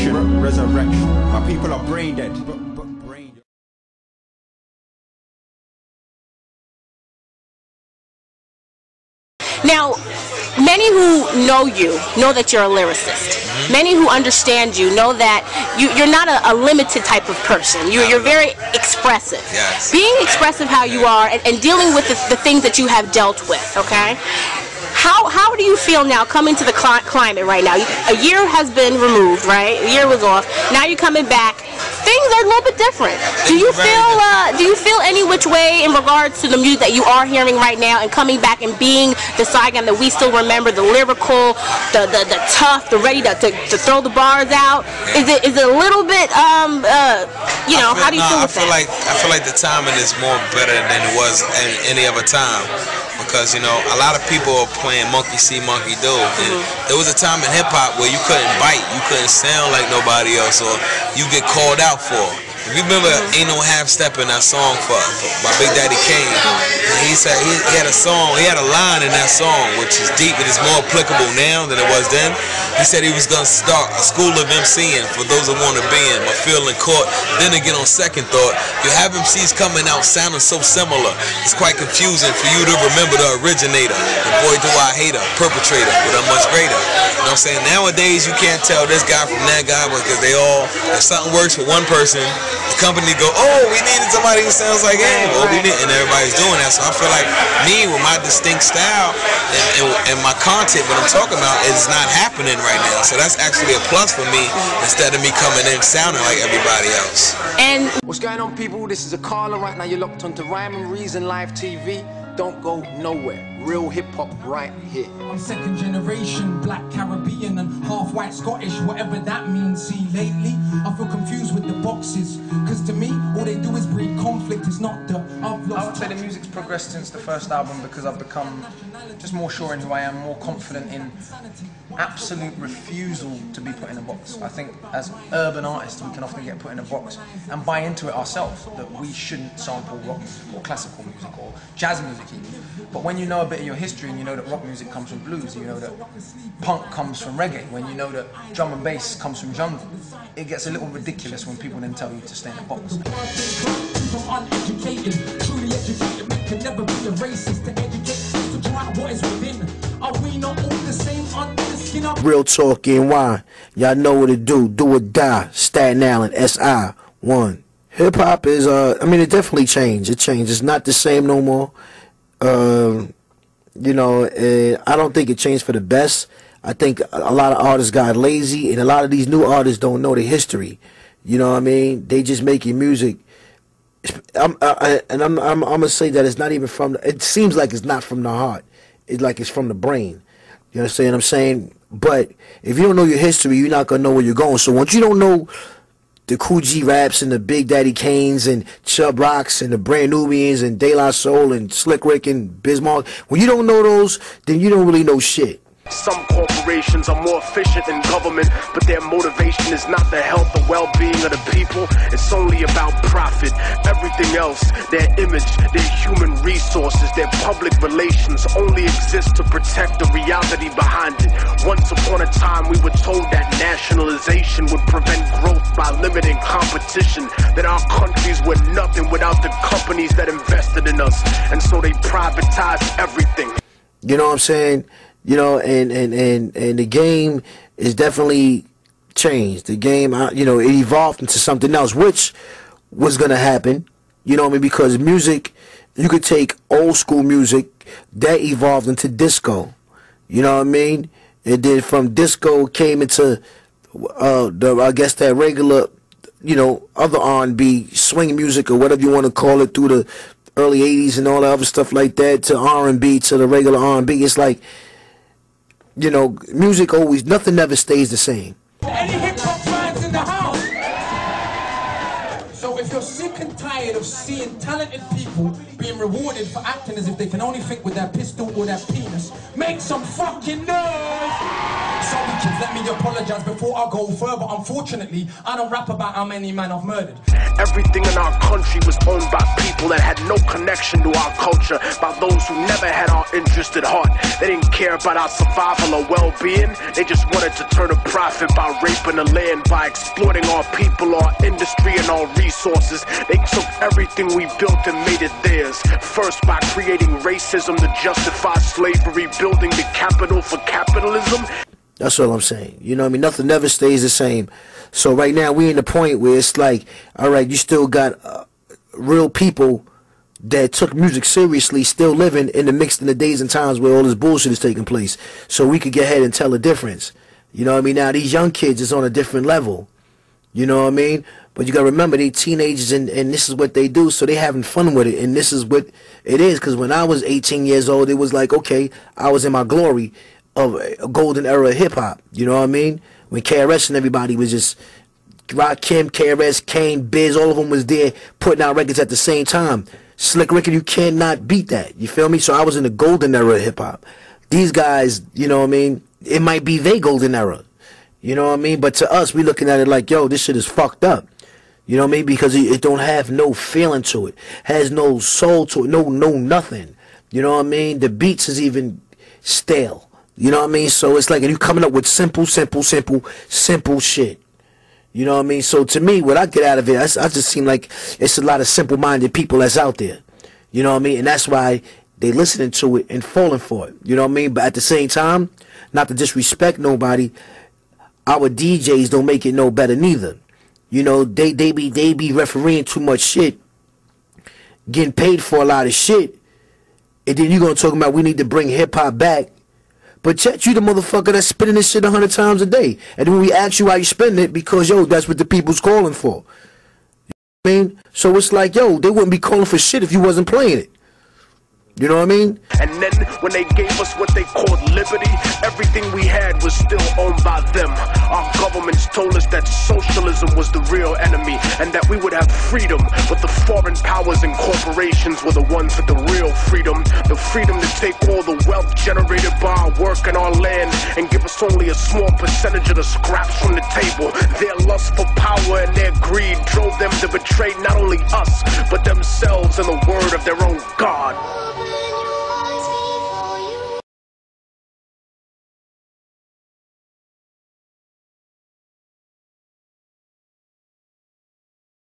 resurrection, resurrection. My people are brain dead. Now, many who know you know that you're a lyricist. Many who understand you know that you're not a limited type of person. You're very expressive. Yes. Being expressive how you are and dealing with the things that you have dealt with, okay? How do you feel now coming to the climate right now? A year has been removed, right? A year was off. Now you're coming back. Things are a little bit different. Do you feel any which way in regards to the music that you are hearing right now and coming back and being the Saigon that we still remember, the lyrical, the tough, the ready to throw the bars out? Is it a little bit you know, how do you feel with that? I feel like the timing is more better than it was any other time. Because, you know, a lot of people are playing monkey see, monkey do. And there was a time in hip-hop where you couldn't bite, you couldn't sound like nobody else, or you get called out for. If you remember Ain't No Half Steppin', that song by Big Daddy Kane, he said he had a song, he had a line in that song which is deep and is more applicable now than it was then. He said he was going to start a school of MCing for those that want to be in, but feeling caught. Then again, on second thought, you have MCs coming out sounding so similar. It's quite confusing for you to remember the originator. The boy do I hate her, perpetrator, but I'm much greater. You know what I'm saying? Nowadays, you can't tell this guy from that guy because they all, if something works for one person, the company go, oh, we needed somebody who sounds like him, and everybody's doing that. So I feel like me, with my distinct style and my content, what I'm talking about, is not happening right now. So that's actually a plus for me instead of me coming in sounding like everybody else. And what's going on, people? This is Akala. Right now you're locked onto Rhyme and Reason Live TV. Don't go nowhere. Real hip-hop right here. I'm second generation black Caribbean and half white Scottish, whatever that means. See, lately I feel confused with the boxes, because to me all they do is breed conflict. It's not the I've lost. I would say the music's progressed since the first album because I've become just more sure in who I am, more confident in absolute refusal to be put in a box. I think as urban artists we can often get put in a box and buy into it ourselves, that we shouldn't sample rock music or classical music or jazz music even. But when you know a bit of your history and you know that rock music comes from blues, you know that punk comes from reggae, when you know that drum and bass comes from jungle, it gets a little ridiculous when people then tell you to stay in a box. Uneducated, truly educated men can never be a racist. To educate, to try what is within. Are we not all the same under the skin of Real talk and wine? Y'all know what to do. Do or die. Staten Island, SI1. Hip hop is I mean, it definitely changed. It changed. It's not the same no more. You know, I don't think it changed for the best. I think a lot of artists got lazy, and a lot of these new artists don't know the history. You know what I mean? They just making music. I'm gonna say that it's not even from. It seems like it's not from the heart. It's like it's from the brain. You understand what I'm saying? But if you don't know your history, you're not gonna know where you're going. So once you don't know the Kool G Raps and the Big Daddy Kanes and Chubb Rocks and the Brand Nubians and De La Soul and Slick Rick and Bismarck, when you don't know those, then you don't really know shit. Some corporations are more efficient than government, but their motivation is not the health or well-being of the people. It's only about profit. Everything else, their image, their human resources, their public relations only exist to protect the reality behind it. Once upon a time, we were told that nationalization would prevent growth by limiting competition, that our countries were nothing without the companies that invested in us, and so they privatized everything. You know what I'm saying? You know, and the game is definitely changed. The game, you know, it evolved into something else, which was going to happen, you know what I mean? Because music, you could take old school music, that evolved into disco, you know what I mean? And then from disco came into, I guess that regular, you know, other R&B, swing music or whatever you want to call it, through the early 80s and all that other stuff like that, to R&B, to the regular R&B. It's like, you know, music always, nothing never stays the same. any hip-hop fans in the house? So if you're sick and tired of seeing talented people being rewarded for acting as if they can only think with their pistol or their penis, make some fucking noise! So we intentions. Let me apologize before I go further. Unfortunately, I don't rap about how many men I've murdered. Everything in our country was owned by people that had no connection to our culture, by those who never had our interest at heart. They didn't care about our survival or well-being. They just wanted to turn a profit by raping the land, by exploiting our people, our industry, and our resources. They took everything we built and made it theirs. First by creating racism to justify slavery, building the capital for capitalism. That's all I'm saying. You know what I mean? Nothing never stays the same. So right now we in the point where it's like, all right, you still got real people that took music seriously still living in the mix in the days and times where all this bullshit is taking place. So we could get ahead and tell the difference. You know what I mean? Now these young kids is on a different level. You know what I mean? But you got to remember, they teenagers and this is what they do. So they having fun with it. And this is what it is. Because when I was 18 years old, it was like, okay, I was in my glory of a golden era of hip-hop. You know what I mean? When KRS and everybody was just Rakim, KRS, Kane, Biz, all of them was there putting out records at the same time. Slick Ricky, you cannot beat that. You feel me? So I was in the golden era of hip-hop. These guys, you know what I mean? It might be their golden era. You know what I mean? But to us, we looking at it like, yo, this shit is fucked up. You know what I mean? Because it don't have no feeling to it. Has no soul to it. No nothing. You know what I mean? The beats is even stale. You know what I mean? So it's like, and you coming up with simple shit. You know what I mean? So to me, what I get out of it, I just seem like it's a lot of simple-minded people that's out there. You know what I mean? And that's why they listening to it and falling for it. You know what I mean? But at the same time, not to disrespect nobody, our DJs don't make it no better neither. You know, they be refereeing too much shit, getting paid for a lot of shit, and then you gonna talk about we need to bring hip-hop back. But Chet, you the motherfucker that's spinning this shit 100 times a day. And then when we ask you why you spending it, because, yo, that's what the people's calling for. You know what I mean? So it's like, yo, they wouldn't be calling for shit if you wasn't playing it. You know what I mean? And then when they gave us what they called liberty, everything we had was still owned by them. Our governments told us that socialism was the real enemy and that we would have freedom, but the foreign powers and corporations were the ones with the real freedom. The freedom to take all the wealth generated by our work and our land and give us only a small percentage of the scraps from the table. Their lust for power and their greed drove them to betray not only us, but themselves and the word of their own God.